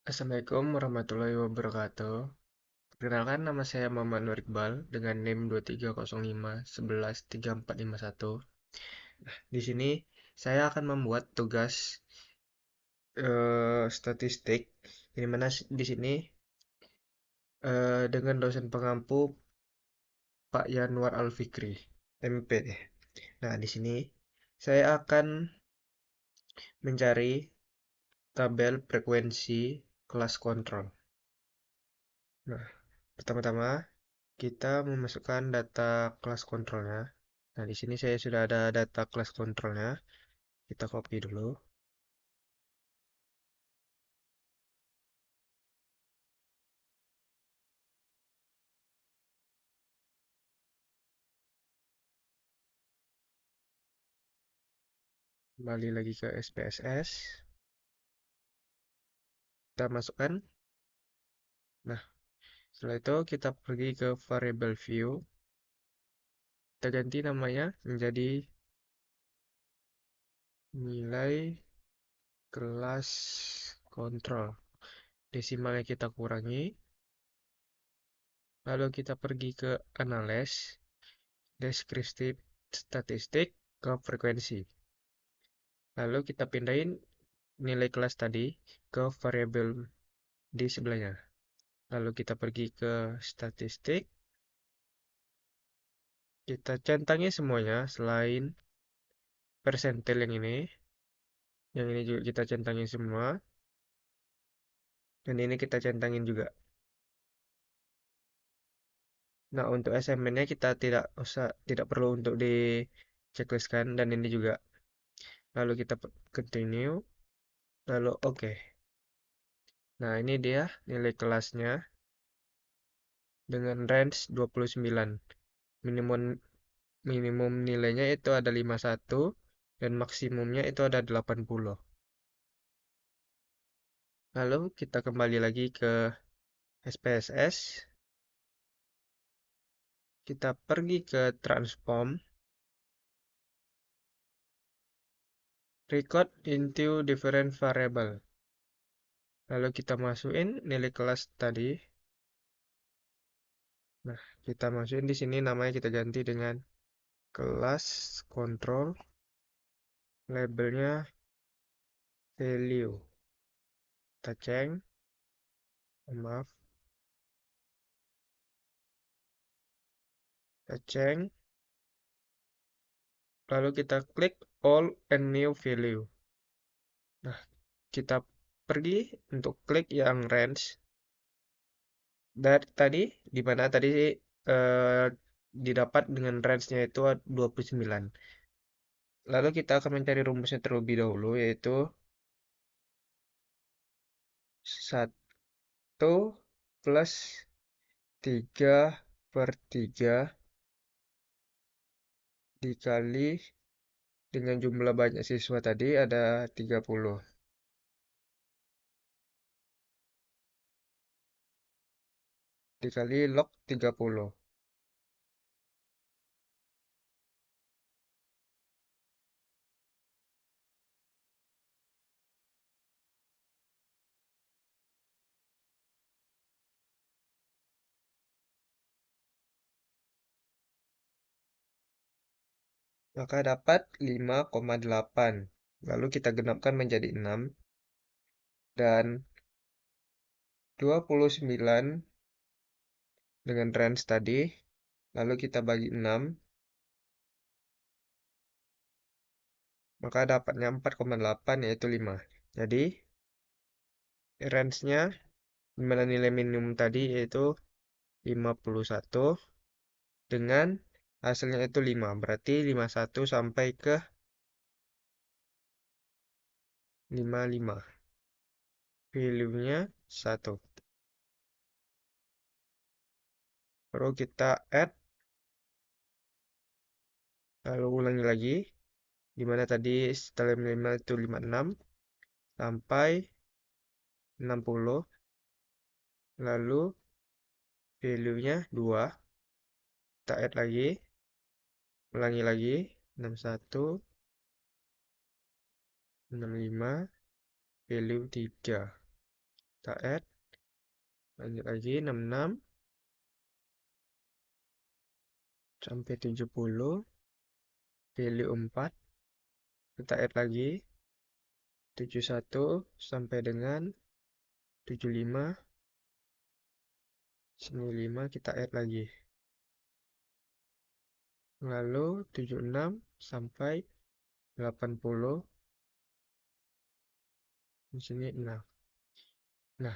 Assalamualaikum warahmatullahi wabarakatuh. Perkenalkan, nama saya Muhammad Nur Iqbal dengan NIM 2305113451. Di sini saya akan membuat tugas statistik, di mana di sini dengan dosen pengampu Pak Yanwar Al-Fikri, MPD. Nah, di sini saya akan mencari tabel frekuensi kelas kontrol. Nah, pertama-tama kita memasukkan data kelas kontrolnya. Nah, di sini saya sudah ada data kelas kontrolnya. Kita copy dulu. Kembali lagi ke SPSS. Kita masukkan. Nah, setelah itu kita pergi ke variable view. Kita ganti namanya menjadi nilai kelas kontrol. Desimalnya kita kurangi. Lalu kita pergi ke analyze, deskriptif statistik, ke frekuensi. Lalu kita pindahin nilai kelas tadi ke variabel di sebelahnya. Lalu kita pergi ke statistik. Kita centangin semuanya selain persentil yang ini. Yang ini juga kita centangin semua. Dan ini kita centangin juga. Nah, untuk assignment-nya kita tidak perlu untuk di checklistkan, dan ini juga. Lalu kita continue, lalu oke. Nah, ini dia nilai kelasnya dengan range 29. Minimum minimum nilainya itu ada 51 dan maksimumnya itu ada 80. Lalu kita kembali lagi ke SPSS. Kita pergi ke transform, record into different variable. Lalu kita masukin nilai kelas tadi. Nah, kita masukin di sini, namanya kita ganti dengan kelas control, labelnya value. Kita ceng, lalu kita klik all and new value. Nah, kita pergi untuk klik yang range. Dari tadi, di mana tadi eh, didapat dengan range-nya itu 29. Lalu kita akan mencari rumusnya terlebih dahulu, yaitu 1 plus 3/3 dikali dengan jumlah banyak siswa tadi ada 30. Dikali log 30. Maka dapat 5,8. Lalu kita genapkan menjadi 6. Dan 29 dengan range tadi. Lalu kita bagi 6. Maka dapatnya 4,8, yaitu 5. Jadi range-nya dimana nilai minimum tadi yaitu 51 dengan hasilnya itu 5. Berarti 51 sampai ke 55. Value-nya 1. Lalu kita add, lalu ulangi lagi. Dimana tadi setelah 5 itu 56 sampai 60. Lalu value-nya 2. Kita add lagi. Ulangi lagi. 61, 65, value 3. kita add, lanjut lagi 66 sampai 70, value 4, kita add lagi 71 sampai dengan 75, 95 kita add lagi. Lalu 76 sampai 80, di sini 6. Nah,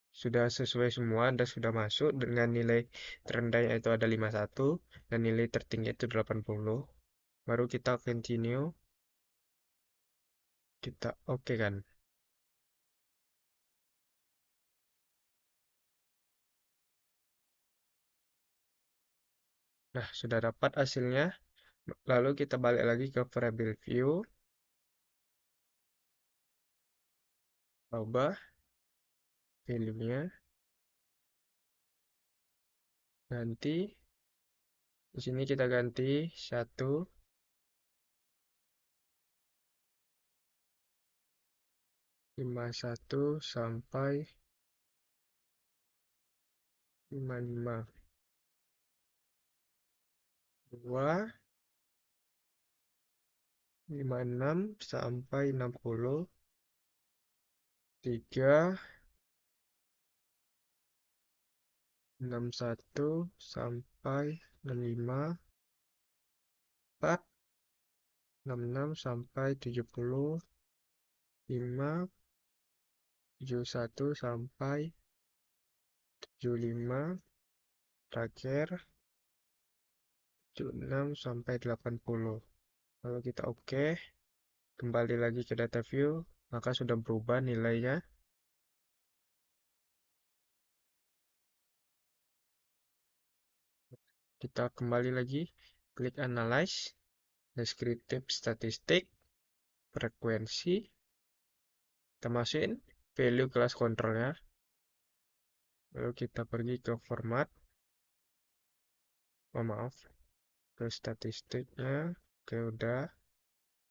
sudah sesuai semua dan sudah masuk dengan nilai terendahnya itu ada 51 dan nilai tertinggi itu 80. Baru kita continue, kita oke kan. Nah, sudah dapat hasilnya. Lalu kita balik lagi ke variable view, ubah value-nya, ganti. Di sini kita ganti 1, 51 sampai 55. 2, 56 sampai 60. 3, 61 sampai 65. 4, 66 sampai 70. 5, 71 sampai 75. Terakhir 76 sampai 80. Kalau kita oke, kembali lagi ke data view, maka sudah berubah nilainya. Kita kembali lagi, klik analyze, descriptive statistik, frekuensi. Kita masukin value kelas kontrolnya. Lalu kita pergi ke format. Oh, maaf, ke statistiknya. Oke, udah.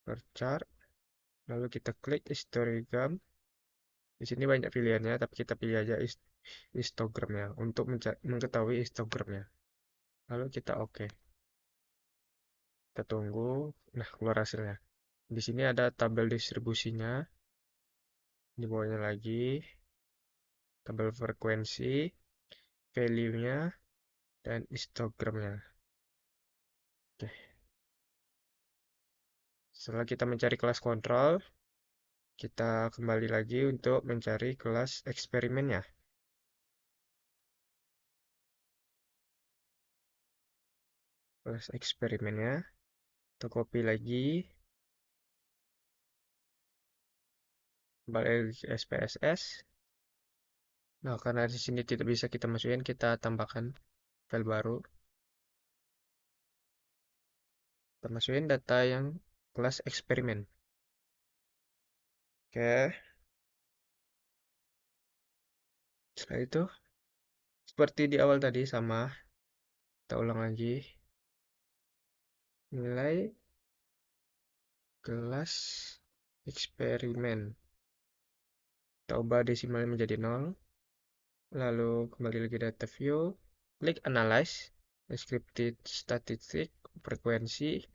Per chart. Lalu kita klik histogram. Di sini banyak pilihannya, tapi kita pilih aja histogramnya untuk mengetahui histogramnya. Lalu kita oke. Kita tunggu. Nah, keluar hasilnya. Di sini ada tabel distribusinya. Di bawahnya lagi tabel frekuensi, value-nya, dan histogramnya. Oke. Setelah kita mencari kelas kontrol, kita kembali lagi untuk mencari kelas eksperimennya. Kelas eksperimennya, kita copy lagi, balik ke SPSS. Nah, karena di sini tidak bisa kita masukin, kita tambahkan file baru. Kita masukin data yang kelas eksperimen. Oke. Setelah itu, seperti di awal tadi sama. Kita ulang lagi. Nilai kelas eksperimen. Kita ubah desimalnya menjadi 0. Lalu kembali lagi data view. Klik analyze, descriptive statistik, frekuensi,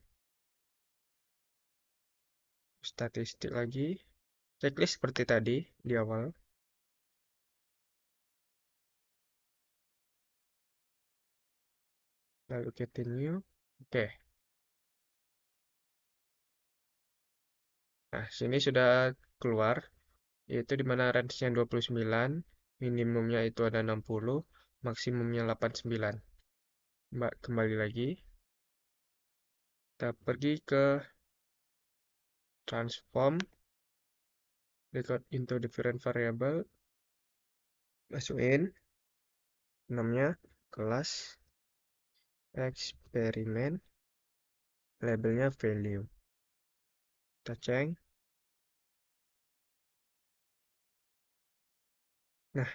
statistik lagi. Checklist seperti tadi di awal. Lalu continue. Oke. Nah, sini sudah keluar. Yaitu di mana range-nya 29. Minimumnya itu ada 60. Maksimumnya 89. Mbak, kembali lagi. Kita pergi ke transform. Record into different variable. Masukin. Namanya kelas eksperimen. Labelnya value. Kita cek. Nah,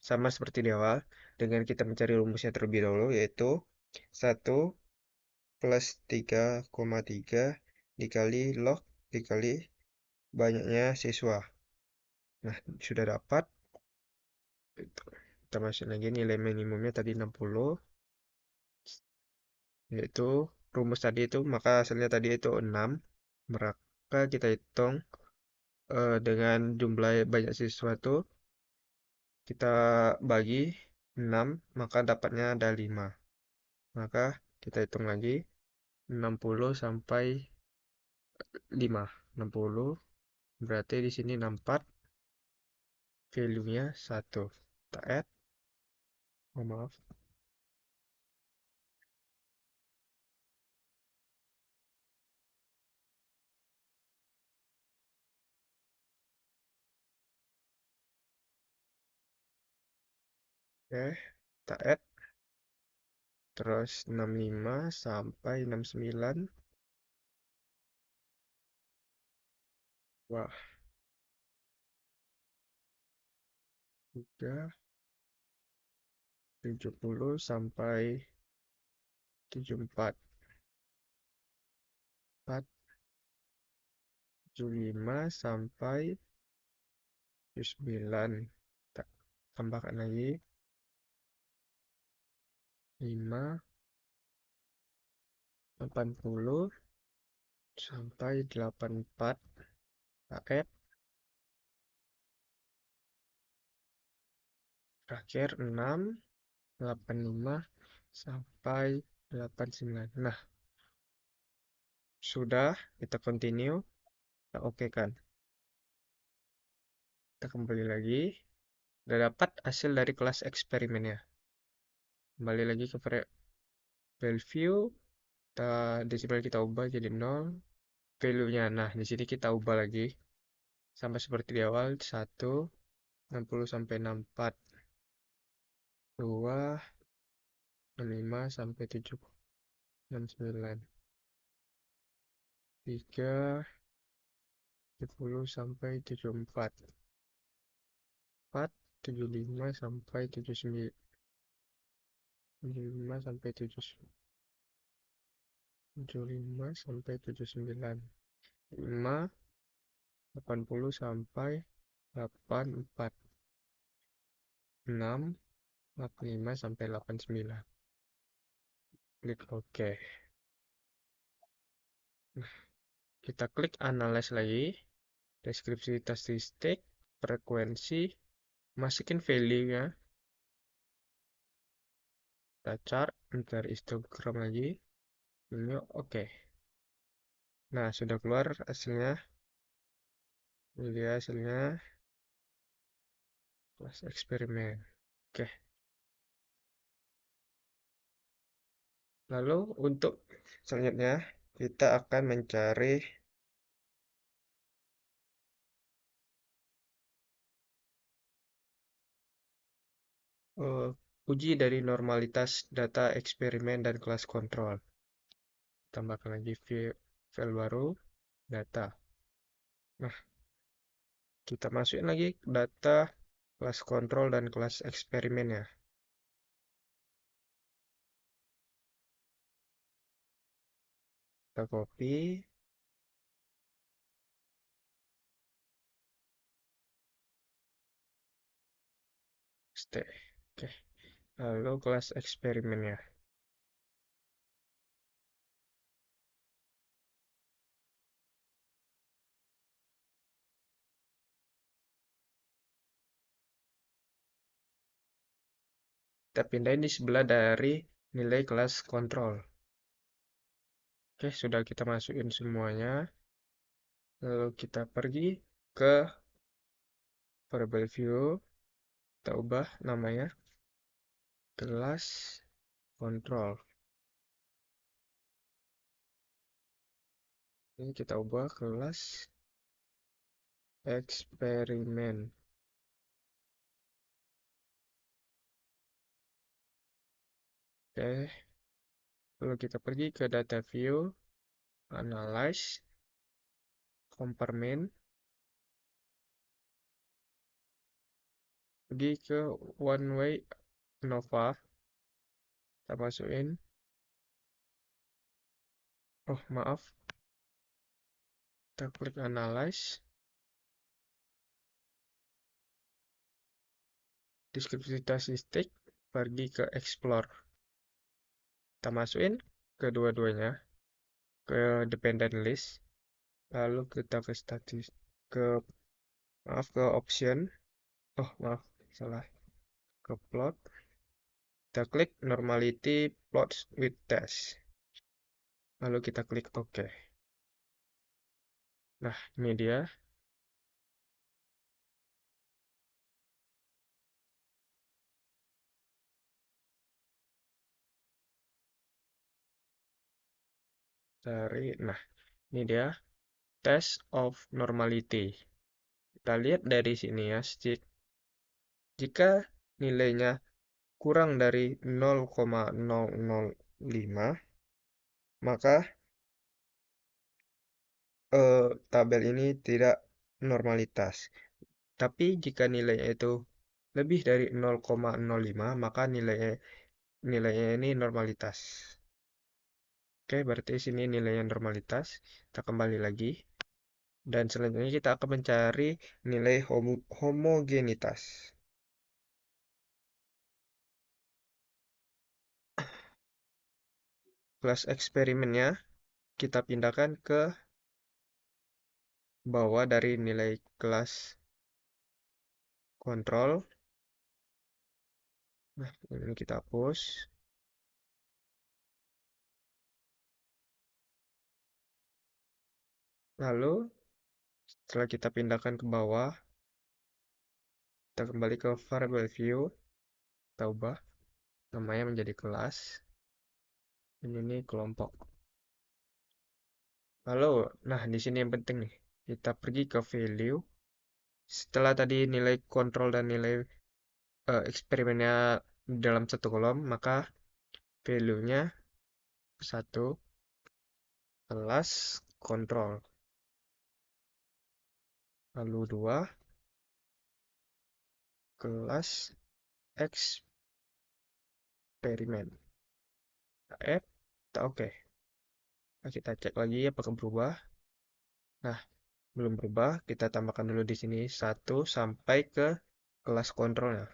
sama seperti di awal, dengan kita mencari rumusnya terlebih dahulu, yaitu 1 plus 3,3 dikali log dikali banyaknya siswa. Nah, sudah dapat. Gitu. Kita masukin lagi nilai minimumnya tadi 60, yaitu rumus tadi itu, maka hasilnya tadi itu 6. Maka kita hitung dengan jumlah banyak siswa itu kita bagi 6, maka dapatnya ada 5. Maka kita hitung lagi 60 sampai 5. 60 berarti di sini 64, value-nya 1. Kita add, oh maaf. Oke, kita add. Terus 65 sampai 69. Wah, 3, 70 sampai 74. 4, 75 sampai 79. Kita tambahkan lagi 5, 80 sampai 84. Kita add. Terakhir 6, 85 sampai 89. Nah, sudah, kita continue. Kita oke kan. Kita kembali lagi. Udah dapat hasil dari kelas eksperimennya. Kembali lagi ke value. Desimal kita ubah jadi 0. Value-nya, nah di sini kita ubah lagi. Sama seperti di awal, 1, 60 sampai 64. 2, 65 sampai 79. 3, 70 sampai 74. 4, 75 sampai 79. 75 sampai 75 sampai 79. 5, 80 sampai 84. 6, 45 sampai 89. Klik OK. Nah, kita klik analyze lagi. Deskripsi statistik, frekuensi, masukin value-nya. Kita chart, ntar histogram lagi. Ini oke. Nah, sudah keluar hasilnya. Ini hasilnya kelas eksperimen. Oke. Lalu untuk selanjutnya kita akan mencari uji dari normalitas data eksperimen dan kelas kontrol. Tambahkan lagi file baru, data. Nah, kita masukin lagi data kelas kontrol dan kelas eksperimen ya. Kita copy. Paste. Oke. Lalu kelas eksperimennya. Kita pindahin di sebelah dari nilai kelas kontrol. Oke, sudah kita masukin semuanya. Lalu kita pergi ke variable view. Kita ubah namanya kelas kontrol. Ini kita ubah kelas eksperimen. Oke. Lalu kita pergi ke data view, analyze, compare, pergi ke one way ANOVA, kita masukin. Oh maaf, kita klik analyze. deskripsi statistik, pergi ke explore. Kita masukin kedua-duanya ke dependent list, lalu kita ke statis ke maaf ke option. Oh, maaf, salah. Ke plot. Kita klik normality plots with test. Lalu kita klik OK. Nah, ini dia. Nah, ini dia test of normality. Kita lihat dari sini ya, jika nilainya kurang dari 0,005, maka tabel ini tidak normalitas. Tapi jika nilainya itu lebih dari 0,05, maka nilainya ini normalitas. Oke, berarti sini nilainya normalitas. Kita kembali lagi. Dan selanjutnya kita akan mencari nilai homogenitas. Kelas eksperimennya kita pindahkan ke bawah dari nilai kelas kontrol. Nah, ini kita hapus. Lalu, setelah kita pindahkan ke bawah, kita kembali ke variable view. Kita ubah namanya menjadi kelas. Ini kelompok. Lalu, nah di sini yang penting nih. Kita pergi ke value. Setelah tadi nilai kontrol dan nilai eksperimennya dalam satu kolom, maka value-nya satu kelas kontrol. Lalu dua kelas eksperimen. Kita kita oke. Nah, kita cek lagi apakah berubah. Nah, belum berubah. Kita tambahkan dulu di sini 1 sampai ke kelas kontrolnya.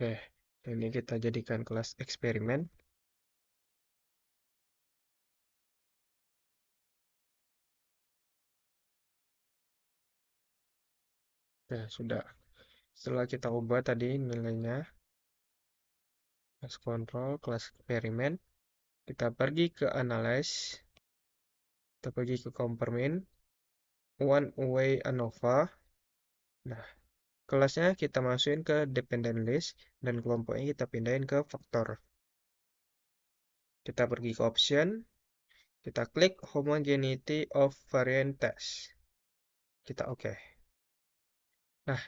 Oke, ini kita jadikan kelas eksperimen. Ya, sudah. Setelah kita ubah tadi nilainya, kelas kontrol, kelas eksperimen, kita pergi ke analyze, kita pergi ke compartment, one way ANOVA. Nah, kelasnya kita masukin ke dependent list, dan kelompoknya kita pindahin ke faktor. Kita pergi ke option, kita klik homogeneity of variant test. Kita oke. Nah,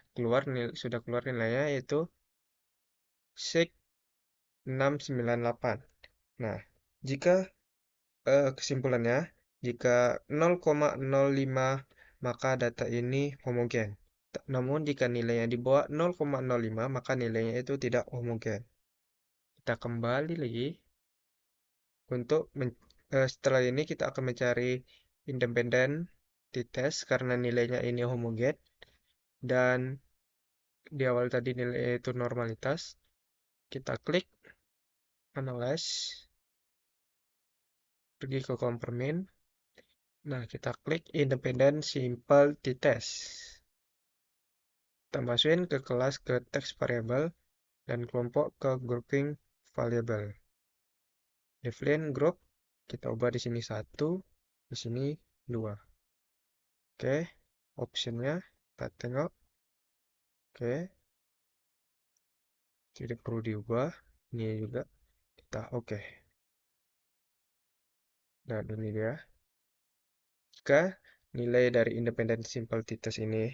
sudah keluar nilainya yaitu SIG 698. Nah, jika kesimpulannya, jika 0,05 maka data ini homogen. Namun jika nilainya di bawah 0,05 maka nilainya itu tidak homogen. Kita kembali lagi untuk setelah ini kita akan mencari independen di tes karena nilainya ini homogen dan di awal tadi nilai itu normalitas. Kita klik analyze, pergi ke kompartemen. Nah, kita klik independent simple t-test. Kita masukin ke kelas ke text variable dan kelompok ke grouping variable. Define group kita ubah di sini 1, di sini 2. Oke, optionnya kita tengok. Oke, tidak perlu diubah. Ini juga kita oke. Dan ini dia. Jika nilai dari independent simple t-test ini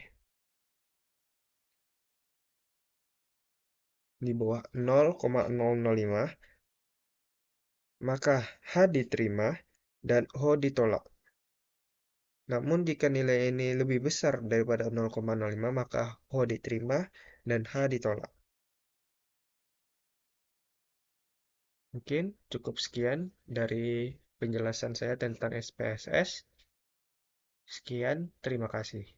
di bawah 0,005, maka H diterima dan O ditolak. Namun jika nilai ini lebih besar daripada 0,05, maka O diterima dan H ditolak. Mungkin cukup sekian dari penjelasan saya tentang SPSS. Sekian, terima kasih.